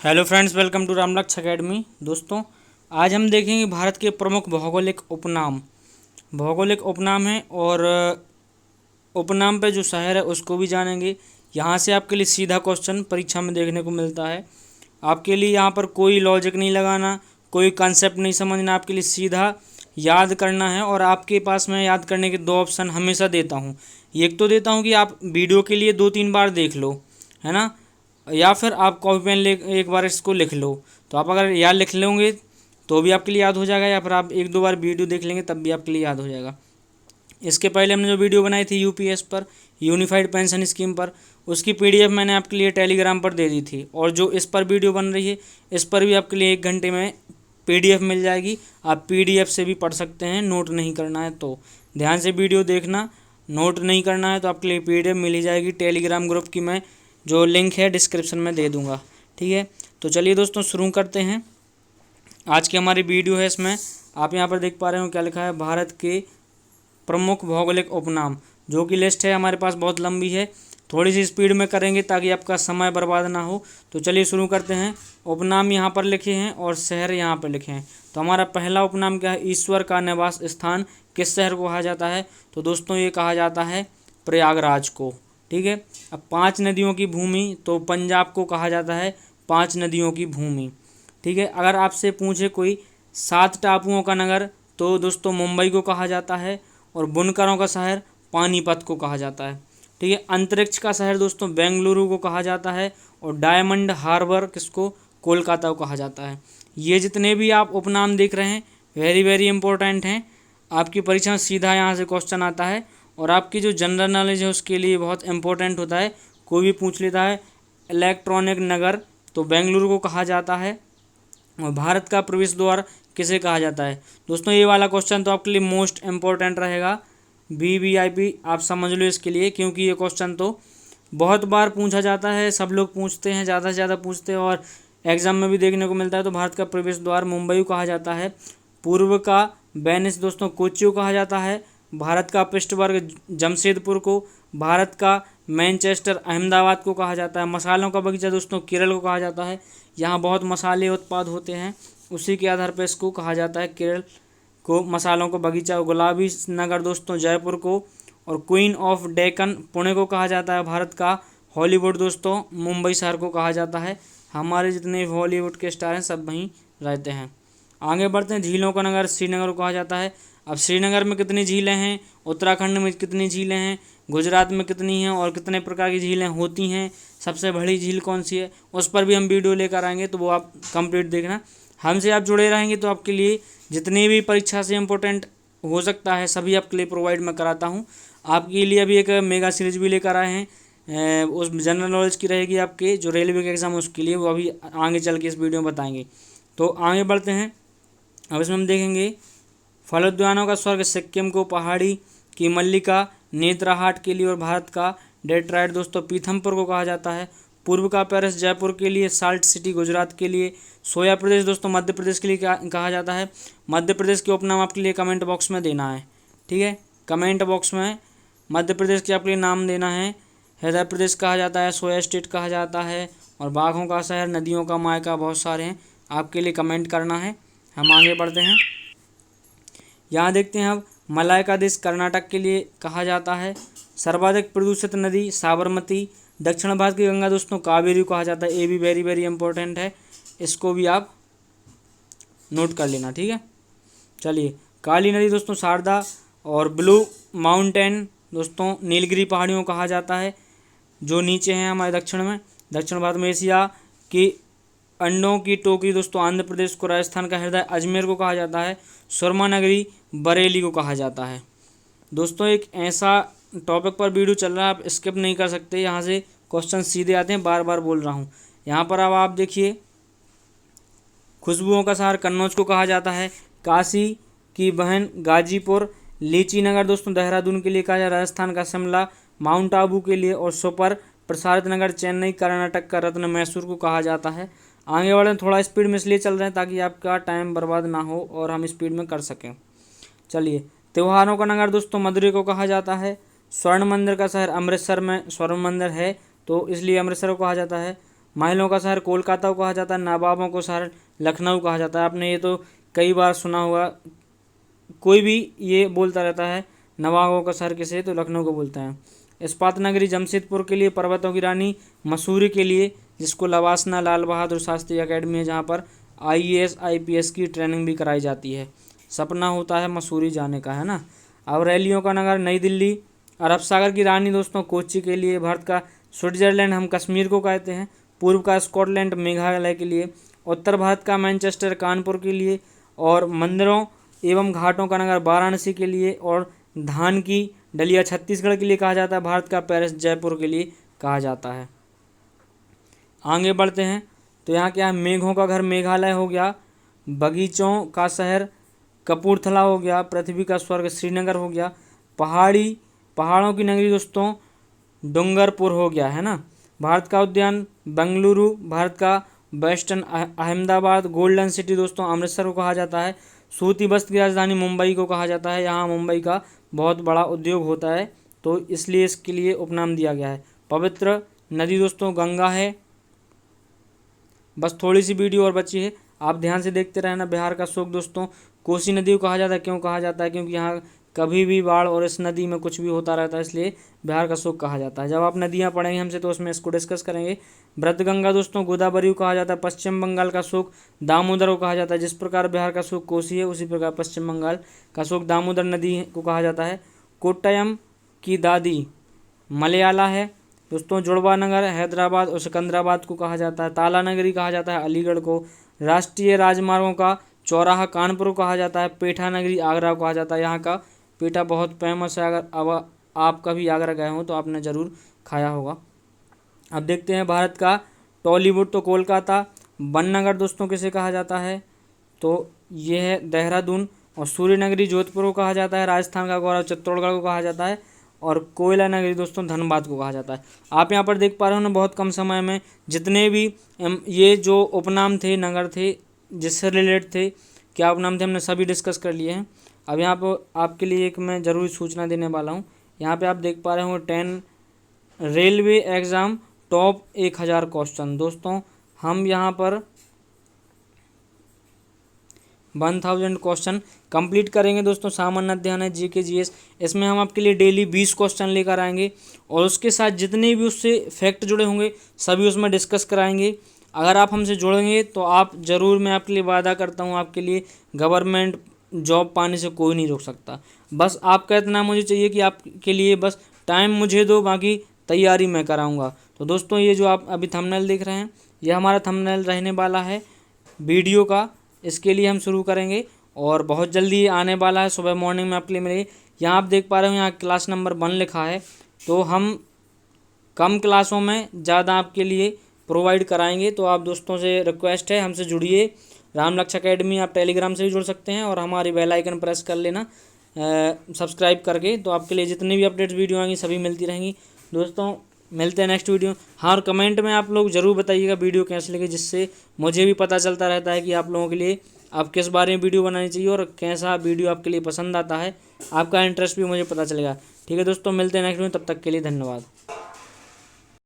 Hello friends, welcome to Ramlakshya academy. दोस्तों, आज हम देखेंगे भारत के प्रमुख भौगोलिक उपनाम है और उपनाम पे जो शहर है उसको भी जानेंगे। यहाँ से आपके लिए सीधा क्वेश्चन परीक्षा में देखने को मिलता है। आपके लिए यहाँ पर कोई लॉजिक नहीं लगाना, कोई कंसेप्ट नहीं समझना, आपके लिए सीधा याद करना है। और आपके पास मैं याद करने के दो ऑप्शन हमेशा देता हूँ। एक तो देता हूँ कि आप वीडियो के लिए 2-3 बार देख लो, है ना, या फिर आप कॉपी पेन ले एक बार इसको लिख लो। तो आप अगर याद लिख लोगे तो भी आपके लिए याद हो जाएगा, या फिर आप 1-2 बार वीडियो देख लेंगे तब भी आपके लिए याद हो जाएगा। इसके पहले हमने जो वीडियो बनाई थी यूपीएस पर, यूनिफाइड पेंशन स्कीम पर, उसकी पीडीएफ मैंने आपके लिए टेलीग्राम पर दे दी थी। और जो इस पर वीडियो बन रही है इस पर भी आपके लिए 1 घंटे में पीडीएफ मिल जाएगी। आप पीडीएफ से भी पढ़ सकते हैं, नोट नहीं करना है तो ध्यान से वीडियो देखना। नोट नहीं करना है तो आपके लिए पीडीएफ मिल ही जाएगी। टेलीग्राम ग्रुप की मैं जो लिंक है डिस्क्रिप्शन में दे दूंगा, ठीक है। तो चलिए दोस्तों, शुरू करते हैं। आज की हमारी वीडियो है, इसमें आप यहाँ पर देख पा रहे हो क्या लिखा है, भारत के प्रमुख भौगोलिक उपनाम, जो कि लिस्ट है हमारे पास बहुत लंबी है। थोड़ी सी स्पीड में करेंगे ताकि आपका समय बर्बाद ना हो। तो चलिए शुरू करते हैं। उपनाम यहाँ पर लिखे हैं और शहर यहाँ पर लिखे हैं। तो हमारा पहला उपनाम क्या है, ईश्वर का निवास स्थान किस शहर को कहा जाता है? तो दोस्तों ये कहा जाता है प्रयागराज को, ठीक है। अब 5 नदियों की भूमि, तो पंजाब को कहा जाता है 5 नदियों की भूमि, ठीक है। अगर आपसे पूछे कोई 7 टापुओं का नगर, तो दोस्तों मुंबई को कहा जाता है। और बुनकरों का शहर पानीपत को कहा जाता है, ठीक है। अंतरिक्ष का शहर दोस्तों बेंगलुरु को कहा जाता है। और डायमंड हार्बर किसको? कोलकाता को कहा जाता है। ये जितने भी आप उपनाम देख रहे हैं वेरी वेरी इंपॉर्टेंट हैं। आपकी परीक्षा में सीधा यहाँ से क्वेश्चन आता है और आपकी जो जनरल नॉलेज है उसके लिए बहुत इंपॉर्टेंट होता है। कोई भी पूछ लेता है इलेक्ट्रॉनिक नगर, तो बेंगलुरु को कहा जाता है। और भारत का प्रवेश द्वार किसे कहा जाता है? दोस्तों ये वाला क्वेश्चन तो आपके लिए मोस्ट इम्पोर्टेंट रहेगा। वीवीआईपी आप समझ लो इसके लिए, क्योंकि ये क्वेश्चन तो बहुत बार पूछा जाता है, सब लोग पूछते हैं, ज़्यादा से ज़्यादा पूछते हैं और एग्जाम में भी देखने को मिलता है। तो भारत का प्रवेश द्वार मुंबई को कहा जाता है। पूर्व का वेनिस दोस्तों कोच्चि को कहा जाता है। भारत का पिट्सबर्ग जमशेदपुर को, भारत का मैनचेस्टर अहमदाबाद को कहा जाता है। मसालों का बगीचा दोस्तों केरल को कहा जाता है। यहाँ बहुत मसाले उत्पाद होते हैं, उसी के आधार पर इसको कहा जाता है केरल को मसालों का बगीचा। गुलाबी नगर दोस्तों जयपुर को, और क्वीन ऑफ डेक्कन पुणे को कहा जाता है। भारत का हॉलीवुड दोस्तों मुंबई शहर को कहा जाता है। हमारे जितने हॉलीवुड के स्टार हैं सब वहीं रहते हैं। आगे बढ़ते हैं। झीलों का नगर श्रीनगर को कहा जाता है। अब श्रीनगर में कितनी झीलें हैं, उत्तराखंड में कितनी झीलें हैं, गुजरात में कितनी हैं और कितने प्रकार की झीलें होती हैं, सबसे बड़ी झील कौन सी है, उस पर भी हम वीडियो लेकर आएंगे, तो वो आप कंप्लीट देखना। हमसे आप जुड़े रहेंगे तो आपके लिए जितनी भी परीक्षा से इम्पोर्टेंट हो सकता है सभी आपके लिए प्रोवाइड मैं कराता हूँ। आपके लिए अभी एक मेगा सीरीज भी लेकर आए हैं, उस जनरल नॉलेज की रहेगी आपके जो रेलवे के एग्ज़ाम उसके लिए, वो अभी आगे चल के इस वीडियो में बताएंगे। तो आगे बढ़ते हैं। अब इसमें हम देखेंगे फलोद्यानों का स्वर्ग सिक्किम को, पहाड़ी की मल्लिका नेत्राहाट के लिए, और भारत का डेट्राइट दोस्तों पीथमपुर को कहा जाता है। पूर्व का पेरिस जयपुर के लिए, साल्ट सिटी गुजरात के लिए, सोया प्रदेश दोस्तों मध्य प्रदेश के लिए क्या कहा जाता है? मध्य प्रदेश के उपनाम आपके लिए कमेंट बॉक्स में देना है, ठीक है। कमेंट बॉक्स में मध्य प्रदेश के आपके लिए नाम देना है। हृदय प्रदेश कहा जाता है, सोया स्टेट कहा जाता है, और बाघों का शहर, नदियों का मायका, बहुत सारे हैं, आपके लिए कमेंट करना है। हम आगे बढ़ते हैं। यहाँ देखते हैं अब मलाइका देश कर्नाटक के लिए कहा जाता है। सर्वाधिक प्रदूषित नदी साबरमती, दक्षिण भारत की गंगा दोस्तों कावेरी को कहा जाता है। ये भी वेरी वेरी इंपॉर्टेंट है, इसको भी आप नोट कर लेना, ठीक है। चलिए, काली नदी दोस्तों शारदा, और ब्लू माउंटेन दोस्तों नीलगिरी पहाड़ियों को कहा जाता है, जो नीचे हैं हमारे दक्षिण में। दक्षिण भारत में एशिया की अंडों की टोकरी दोस्तों आंध्र प्रदेश को, राजस्थान का हृदय अजमेर को कहा जाता है। सुरमा नगरी बरेली को कहा जाता है। दोस्तों एक ऐसा टॉपिक पर वीडियो चल रहा है, आप स्किप नहीं कर सकते, यहाँ से क्वेश्चन सीधे आते हैं, बार बार बोल रहा हूँ। यहाँ पर अब आप देखिए, खुशबुओं का शहर कन्नौज को कहा जाता है। काशी की बहन गाजीपुर, लीची नगर दोस्तों देहरादून के लिए कहा जाता है। राजस्थान का शिमला माउंट आबू के लिए, और सुपर प्रसारित नगर चेन्नई कर्नाटक का रत्न मैसूर को कहा जाता है। आगे बढ़े, थोड़ा स्पीड में इसलिए चल रहे हैं ताकि आपका टाइम बर्बाद ना हो और हम स्पीड में कर सकें। चलिए, त्योहारों का नगर दोस्तों मदुरै को कहा जाता है। स्वर्ण मंदिर का शहर अमृतसर में स्वर्ण मंदिर है, तो इसलिए अमृतसर को कहा जाता है। महलों का शहर कोलकाता को कहा जाता है, नवाबों को शहर लखनऊ कहा जाता है। आपने ये तो कई बार सुना होगा, कोई भी ये बोलता रहता है नवाबों का शहर किसे, तो लखनऊ को बोलते हैं। इस्पात नगरी जमशेदपुर के लिए, पर्वतों की रानी मसूरी के लिए, जिसको लवासना लाल बहादुर शास्त्री अकेडमी है जहाँ पर IAS IPS की ट्रेनिंग भी कराई जाती है। सपना होता है मसूरी जाने का, है ना। अब रैलियों का नगर नई दिल्ली। अरब सागर की रानी दोस्तों कोच्चि के लिए। भारत का स्विट्जरलैंड हम कश्मीर को कहते हैं। पूर्व का स्कॉटलैंड मेघालय के लिए। उत्तर भारत का मैनचेस्टर कानपुर के लिए। और मंदिरों एवं घाटों का नगर वाराणसी के लिए। और धान की डलिया छत्तीसगढ़ के लिए कहा जाता है। भारत का पेरिस जयपुर के लिए कहा जाता है। आगे बढ़ते हैं तो यहाँ क्या है, मेघों का घर मेघालय हो गया, बगीचों का शहर कपूरथला हो गया, पृथ्वी का स्वर्ग श्रीनगर हो गया, पहाड़ों की नगरी दोस्तों डूंगरपुर हो गया, है ना। भारत का उद्यान बेंगलुरु, भारत का वेस्टर्न अहमदाबाद, गोल्डन सिटी दोस्तों अमृतसर को कहा जाता है। सूती वस्त्र की राजधानी मुंबई को कहा जाता है। यहाँ मुंबई का बहुत बड़ा उद्योग होता है, तो इसलिए इसके लिए उपनाम दिया गया है। पवित्र नदी दोस्तों गंगा है। बस थोड़ी सी वीडियो और बची है, आप ध्यान से देखते रहना। बिहार का शोक दोस्तों कोसी नदी को कहा जाता है। क्यों कहा जाता है? क्योंकि यहाँ कभी भी बाढ़ और इस नदी में कुछ भी होता रहता है, इसलिए बिहार का शोक कहा जाता है। जब आप नदियाँ पढ़ेंगे हमसे तो उसमें इसको डिस्कस करेंगे। ब्रतगंगा दोस्तों गोदावरी को कहा जाता है। पश्चिम बंगाल का शोक दामोदर को कहा जाता है। जिस प्रकार बिहार का शोक कोसी है, उसी प्रकार पश्चिम बंगाल का शोक दामोदर नदी को कहा जाता है। कोट्टयम की दादी मलयाला है दोस्तों। जुड़वा नगर हैदराबाद और सिकंदराबाद को कहा जाता है। ताला नगरी कहा जाता है अलीगढ़ को। राष्ट्रीय राजमार्गों का चौराहा कानपुर को कहा जाता है। पेठा नगरी आगरा को कहा जाता है। यहाँ का पेठा बहुत फेमस है, अगर अब आप कभी आगरा गए हो तो आपने ज़रूर खाया होगा। अब देखते हैं भारत का टॉलीवुड तो कोलकाता। बननगर दोस्तों किसे कहा जाता है? तो ये है देहरादून। और सूर्य नगरी जोधपुर को कहा जाता है। राजस्थान का गौरव चित्तौड़गढ़ को कहा जाता है। और कोयला नगरी दोस्तों धनबाद को कहा जाता है। आप यहाँ पर देख पा रहे हो ना, बहुत कम समय में जितने भी ये जो उपनाम थे, नगर थे जिससे रिलेटेड थे, क्या उपनाम थे, हमने सभी डिस्कस कर लिए हैं। अब यहाँ पर आपके लिए एक मैं ज़रूरी सूचना देने वाला हूँ। यहाँ पे आप देख पा रहे हो 10 रेलवे एग्ज़ाम टॉप 1000 क्वेश्चन। दोस्तों हम यहाँ पर 1000 क्वेश्चन कंप्लीट करेंगे दोस्तों। सामान्य अध्ययन है, GK GS, इसमें हम आपके लिए डेली 20 क्वेश्चन लेकर आएंगे और उसके साथ जितने भी उससे फैक्ट जुड़े होंगे सभी उसमें डिस्कस कराएंगे। अगर आप हमसे जुड़ेंगे तो आप ज़रूर, मैं आपके लिए वादा करता हूँ, आपके लिए गवर्नमेंट जॉब पाने से कोई नहीं रोक सकता। बस आपका इतना मुझे चाहिए कि आपके लिए बस टाइम मुझे दो, बाकी तैयारी मैं कराऊँगा। तो दोस्तों ये जो आप अभी थंबनेल देख रहे हैं, ये हमारा थंबनेल रहने वाला है वीडियो का। इसके लिए हम शुरू करेंगे और बहुत जल्दी आने वाला है, सुबह मॉर्निंग में आपके लिए मिलेगी। यहाँ आप देख पा रहे हो, यहाँ क्लास नंबर 1 लिखा है। तो हम कम क्लासों में ज़्यादा आपके लिए प्रोवाइड कराएंगे। तो आप दोस्तों से रिक्वेस्ट है, हमसे जुड़िए। रामलक्ष्य अकेडमी आप टेलीग्राम से भी जुड़ सकते हैं और हमारी बेल आइकन प्रेस कर लेना सब्सक्राइब करके। तो आपके लिए जितनी भी अपडेट्स वीडियो आएंगी सभी मिलती रहेंगी। दोस्तों मिलते हैं नेक्स्ट वीडियो। हाँ, और कमेंट में आप लोग ज़रूर बताइएगा वीडियो कैसे लगे, जिससे मुझे भी पता चलता रहता है कि आप लोगों के लिए आप किस बारे में वीडियो बनानी चाहिए और कैसा वीडियो आपके लिए पसंद आता है। आपका इंटरेस्ट भी मुझे पता चलेगा। ठीक है दोस्तों, मिलते हैं नेक्स्ट वीडियो, तब तक के लिए धन्यवाद।